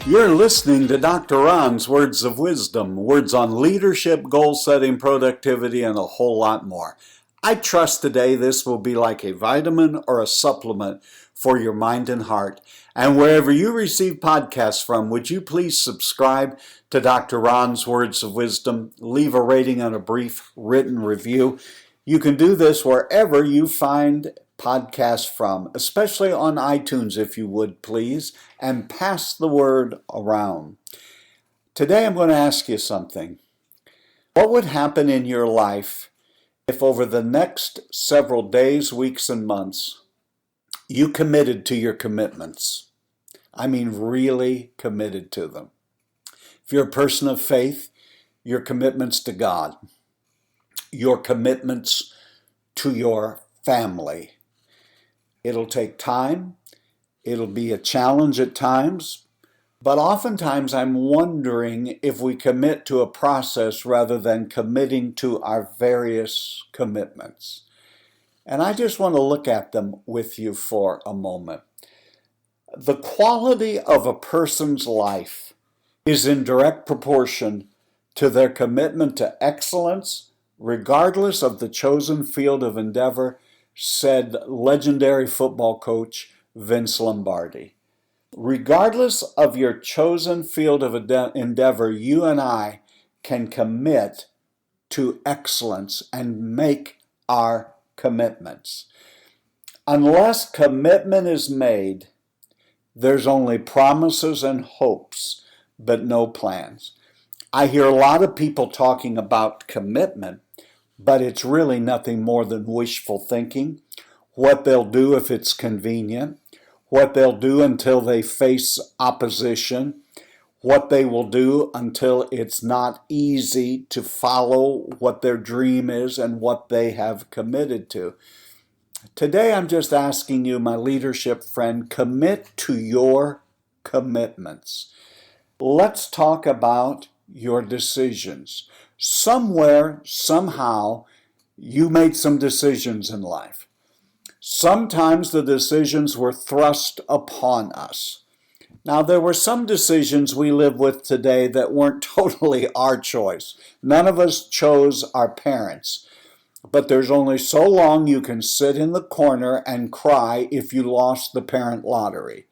You're listening to Dr. Ron's Words of Wisdom, words on leadership, goal setting, productivity, and a whole lot more. I trust today this will be like a vitamin or a supplement for your mind and heart. And wherever you receive podcasts from, would you please subscribe to Dr. Ron's Words of Wisdom, leave a rating and a brief written review. You can do this wherever you find podcasts from, especially on iTunes, if you would please, and pass the word around. Today I'm going to ask you something. What would happen in your life if over the next several days, weeks, and months, you committed to your commitments? I mean, really committed to them. If you're a person of faith, your commitments to God, your commitments to your family. It'll take time. It'll be a challenge at times. But oftentimes I'm wondering if we commit to a process rather than committing to our various commitments. And I just want to look at them with you for a moment. The quality of a person's life is in direct proportion to their commitment to excellence, regardless of the chosen field of endeavor, said legendary football coach Vince Lombardi. Regardless of your chosen field of endeavor, you and I can commit to excellence and make our commitments. Unless commitment is made, there's only promises and hopes, but no plans. I hear a lot of people talking about commitment, but it's really nothing more than wishful thinking. What they'll do if it's convenient, what they'll do until they face opposition, what they will do until it's not easy to follow what their dream is and what they have committed to. Today I'm just asking you, my leadership friend, commit to your commitments. Let's talk about your decisions. Somewhere, somehow, you made some decisions in life. Sometimes the decisions were thrust upon us. Now, there were some decisions we live with today that weren't totally our choice. None of us chose our parents. But there's only so long you can sit in the corner and cry if you lost the parent lottery.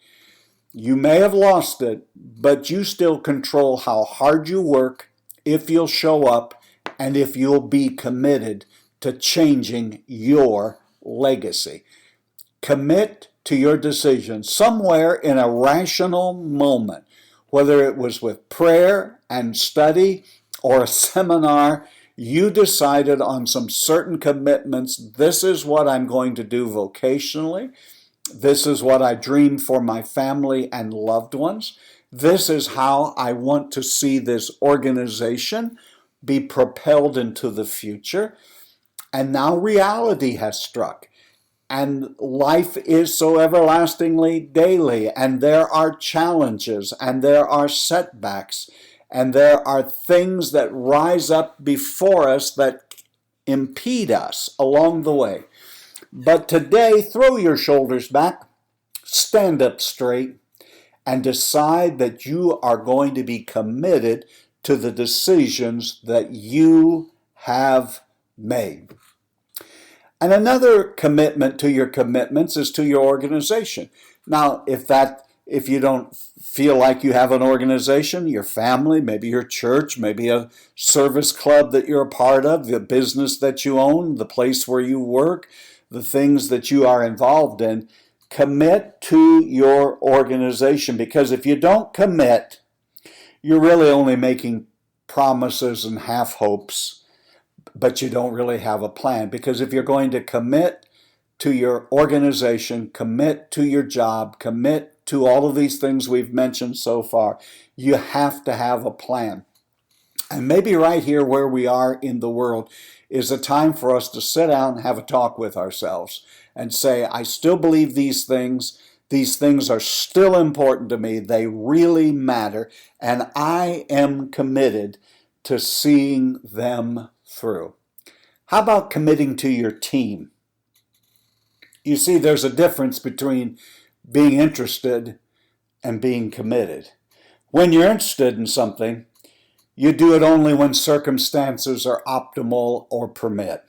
You may have lost it, but you still control how hard you work, if you'll show up, and if you'll be committed to changing your legacy. Commit to your decision somewhere in a rational moment, whether it was with prayer and study or a seminar. You decided on some certain commitments. This is what I'm going to do vocationally. This is what I dream for my family and loved ones. This is how I want to see this organization be propelled into the future. And now reality has struck. And life is so everlastingly daily. And there are challenges and there are setbacks. And there are things that rise up before us that impede us along the way. But today, throw your shoulders back, stand up straight, and decide that you are going to be committed to the decisions that you have made. And another commitment to your commitments is to your organization. Now, if you don't feel like you have an organization, your family, maybe your church, maybe a service club that you're a part of, the business that you own, the place where you work, the things that you are involved in, commit to your organization. Because if you don't commit, you're really only making promises and half hopes, but you don't really have a plan. Because if you're going to commit to your organization, commit to your job, commit to all of these things we've mentioned so far, you have to have a plan. And maybe right here where we are in the world is a time for us to sit down and have a talk with ourselves and say, I still believe these things. These things are still important to me. They really matter. And I am committed to seeing them through. How about committing to your team? You see, there's a difference between being interested and being committed. When you're interested in something, you do it only when circumstances are optimal or permit.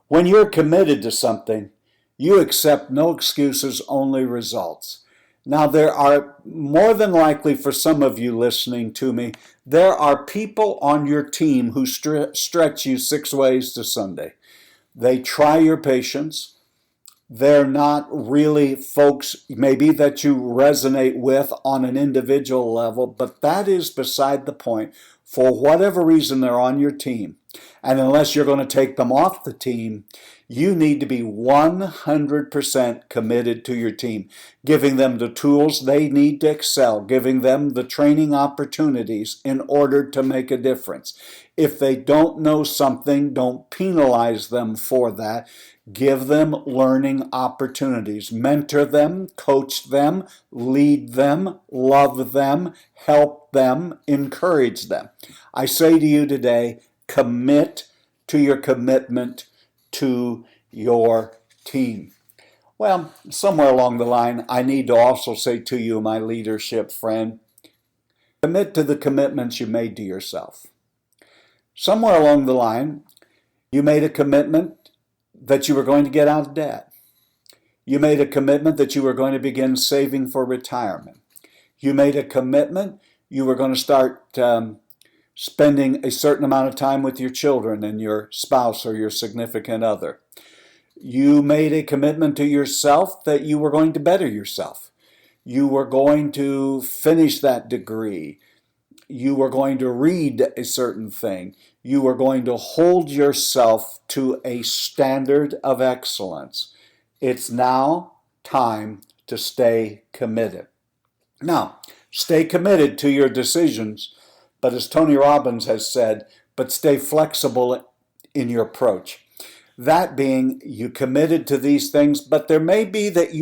When you're committed to something, you accept no excuses, only results. Now, there are more than likely, for some of you listening to me, there are people on your team who stretch you 6 ways to Sunday. They try your patience. They're not really folks maybe that you resonate with on an individual level, but that is beside the point. For whatever reason, they're on your team. And unless you're going to take them off the team, you need to be 100% committed to your team, giving them the tools they need to excel, giving them the training opportunities in order to make a difference. If they don't know something, don't penalize them for that. Give them learning opportunities. Mentor them, coach them, lead them, love them, help them, encourage them. I say to you today, commit to your commitment to your team. Well, somewhere along the line, I need to also say to you, my leadership friend, commit to the commitments you made to yourself. Somewhere along the line, you made a commitment that you were going to get out of debt. You made a commitment that you were going to begin saving for retirement. You made a commitment you were going to start spending a certain amount of time with your children and your spouse or your significant other. You made a commitment to yourself that you were going to better yourself. You were going to finish that degree. You were going to read a certain thing. You were going to hold yourself to a standard of excellence. It's now time to stay committed. Now, stay committed to your decisions, but as Tony Robbins has said, but stay flexible in your approach. That being, you committed to these things, but it may be that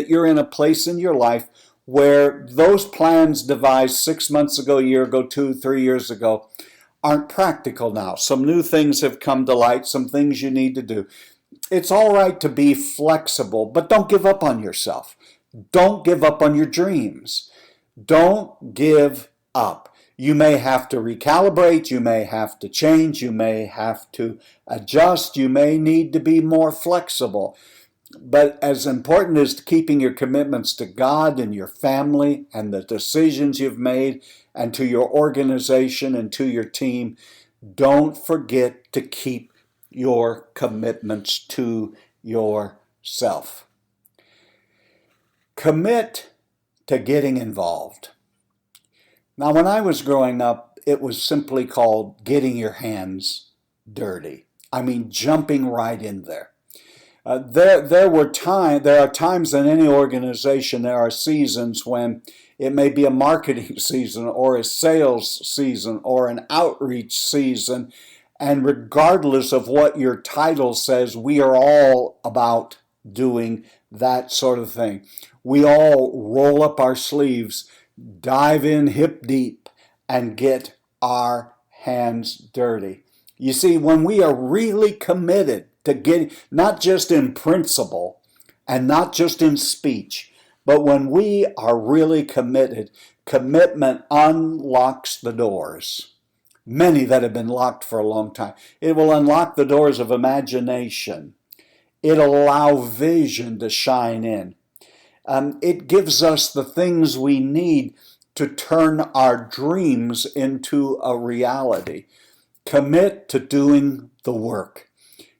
you're in a place in your life where those plans devised 6 months ago, a year ago, 2, 3 years ago, aren't practical now. Some new things have come to light, some things you need to do. It's all right to be flexible, but don't give up on yourself. Don't give up on your dreams. Don't give up. You may have to recalibrate, you may have to change, you may have to adjust, you may need to be more flexible. But as important as keeping your commitments to God and your family and the decisions you've made and to your organization and to your team, don't forget to keep your commitments to yourself. Commit to getting involved. Now, when I was growing up, it was simply called getting your hands dirty. I mean, jumping right in there. There are times in any organization, there are seasons when it may be a marketing season or a sales season or an outreach season, and regardless of what your title says, we are all about doing that sort of thing. We all roll up our sleeves, dive in hip deep, and get our hands dirty. You see, when we are really committed to getting, not just in principle and not just in speech, but when we are really committed, commitment unlocks the doors. Many that have been locked for a long time. It will unlock the doors of imagination. It'll allow vision to shine in. It gives us the things we need to turn our dreams into a reality. Commit to doing the work.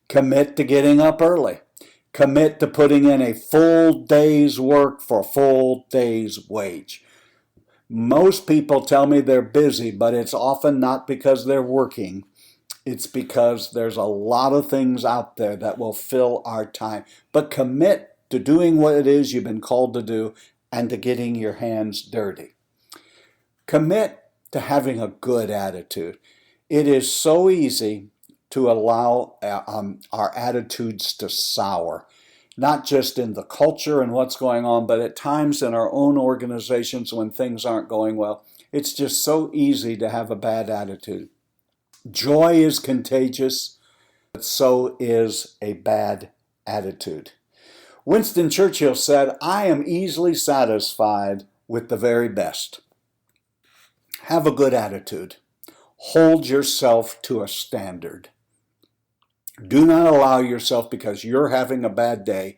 Commit to getting up early. Commit to putting in a full day's work for a full day's wage. Most people tell me they're busy, but it's often not because they're working. It's because there's a lot of things out there that will fill our time. But commit to doing what it is you've been called to do and to getting your hands dirty. Commit to having a good attitude. It is so easy to allow our attitudes to sour, not just in the culture and what's going on, but at times in our own organizations when things aren't going well. It's just so easy to have a bad attitude. Joy is contagious, but so is a bad attitude. Winston Churchill said, "I am easily satisfied with the very best." Have a good attitude. Hold yourself to a standard. Do not allow yourself, because you're having a bad day,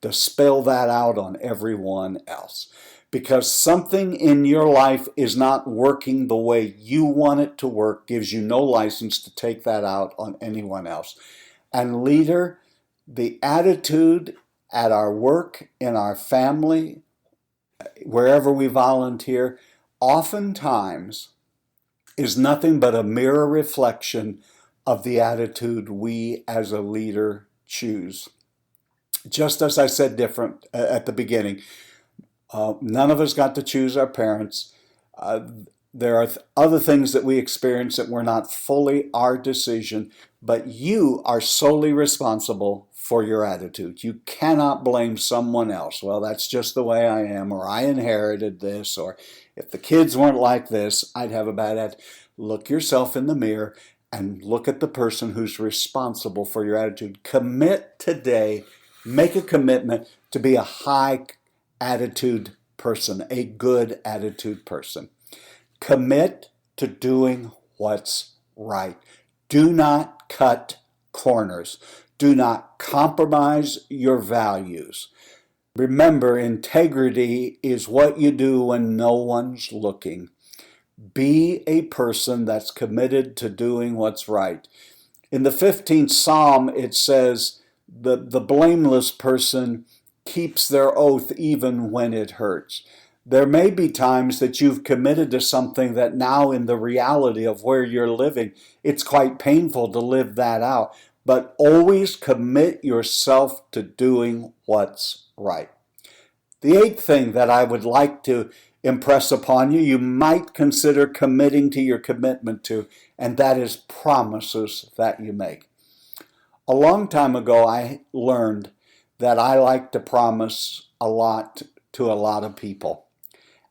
to spill that out on everyone else. Because something in your life is not working the way you want it to work gives you no license to take that out on anyone else. And leader, the attitude at our work, in our family, wherever we volunteer, oftentimes is nothing but a mirror reflection of the attitude we as a leader choose. Just as I said different at the beginning, none of us got to choose our parents. There are other things that we experience that were not fully our decision, but you are solely responsible for your attitude. You cannot blame someone else. Well, that's just the way I am, or I inherited this, or if the kids weren't like this, I'd have a bad attitude. Look yourself in the mirror and look at the person who's responsible for your attitude. Commit today, make a commitment to be a high attitude person, a good attitude person. Commit to doing what's right. Do not cut corners. Do not compromise your values. Remember, integrity is what you do when no one's looking. Be a person that's committed to doing what's right. In the 15th Psalm, it says, the blameless person keeps their oath even when it hurts. There may be times that you've committed to something that now, in the reality of where you're living, it's quite painful to live that out. But always commit yourself to doing what's right. The 8th thing that I would like to impress upon you, you might consider committing to your commitment to, and that is promises that you make. A long time ago, I learned that I like to promise a lot to a lot of people.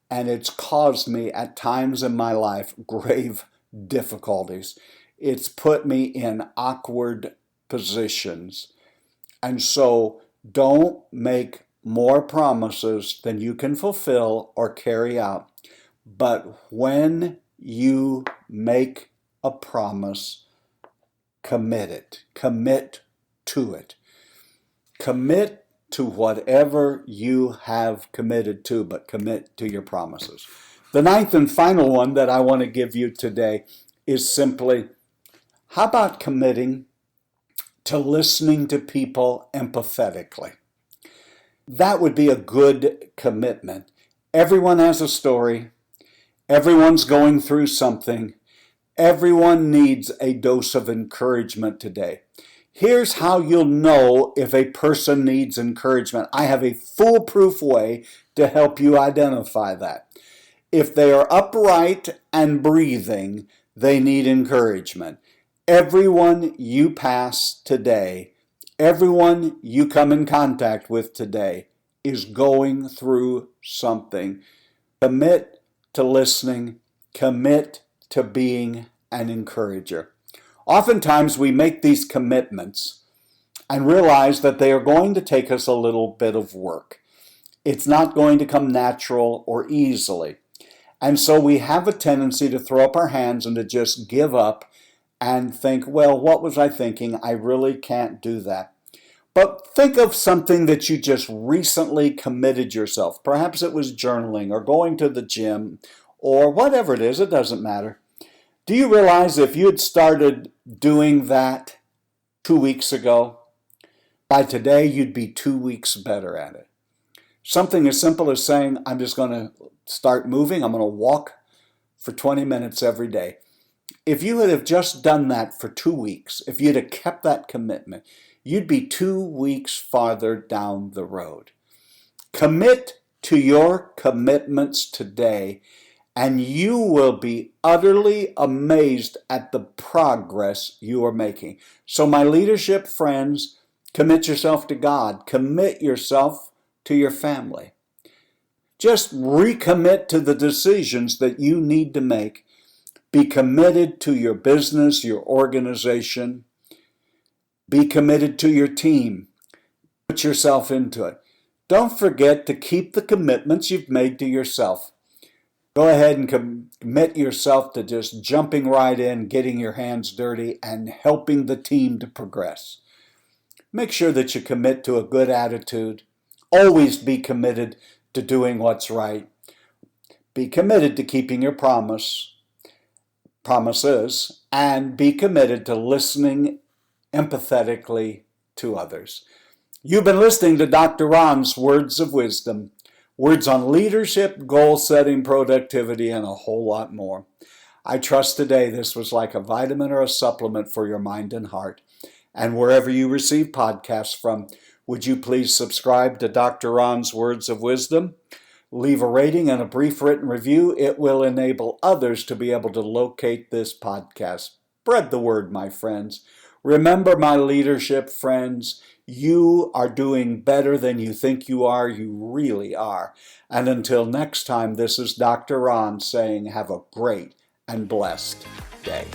And it's caused me at times in my life grave difficulties. It's put me in awkward positions. And so don't make more promises than you can fulfill or carry out. But when you make a promise, commit it. Commit to it. Commit to whatever you have committed to, but commit to your promises. The 9th and final one that I want to give you today is simply, how about committing to listening to people empathetically? That would be a good commitment. Everyone has a story. Everyone's going through something. Everyone needs a dose of encouragement today. Here's how you'll know if a person needs encouragement. I have a foolproof way to help you identify that. If they are upright and breathing, they need encouragement. Everyone you pass today, everyone you come in contact with today is going through something. Commit to listening. Commit to being an encourager. Oftentimes we make these commitments and realize that they are going to take us a little bit of work. It's not going to come natural or easily. And so we have a tendency to throw up our hands and to just give up and think, well, what was I thinking? I really can't do that. But think of something that you just recently committed yourself. Perhaps it was journaling or going to the gym or whatever it is, it doesn't matter. Do you realize if you had started doing that 2 weeks ago, by today you'd be 2 weeks better at it? Something as simple as saying, I'm just going to start moving. I'm going to walk for 20 minutes every day. If you would have just done that for 2 weeks, if you'd have kept that commitment, you'd be 2 weeks farther down the road. Commit to your commitments today, and you will be utterly amazed at the progress you are making. So my leadership friends, commit yourself to God. Commit yourself to your family. Just recommit to the decisions that you need to make. Be committed to your business, your organization. Be committed to your team. Put yourself into it. Don't forget to keep the commitments you've made to yourself. Go ahead and commit yourself to just jumping right in, getting your hands dirty, and helping the team to progress. Make sure that you commit to a good attitude. Always be committed to doing what's right. Be committed to keeping your promises, and be committed to listening empathetically to others. You've been listening to Dr. Ron's Words of Wisdom, words on leadership, goal setting, productivity, and a whole lot more. I trust today this was like a vitamin or a supplement for your mind and heart. And wherever you receive podcasts from, would you please subscribe to Dr. Ron's Words of Wisdom? Leave a rating and a brief written review. It will enable others to be able to locate this podcast. Spread the word, my friends. Remember, my leadership friends, you are doing better than you think you are. You really are. And until next time, this is Dr. Ron saying have a great and blessed day.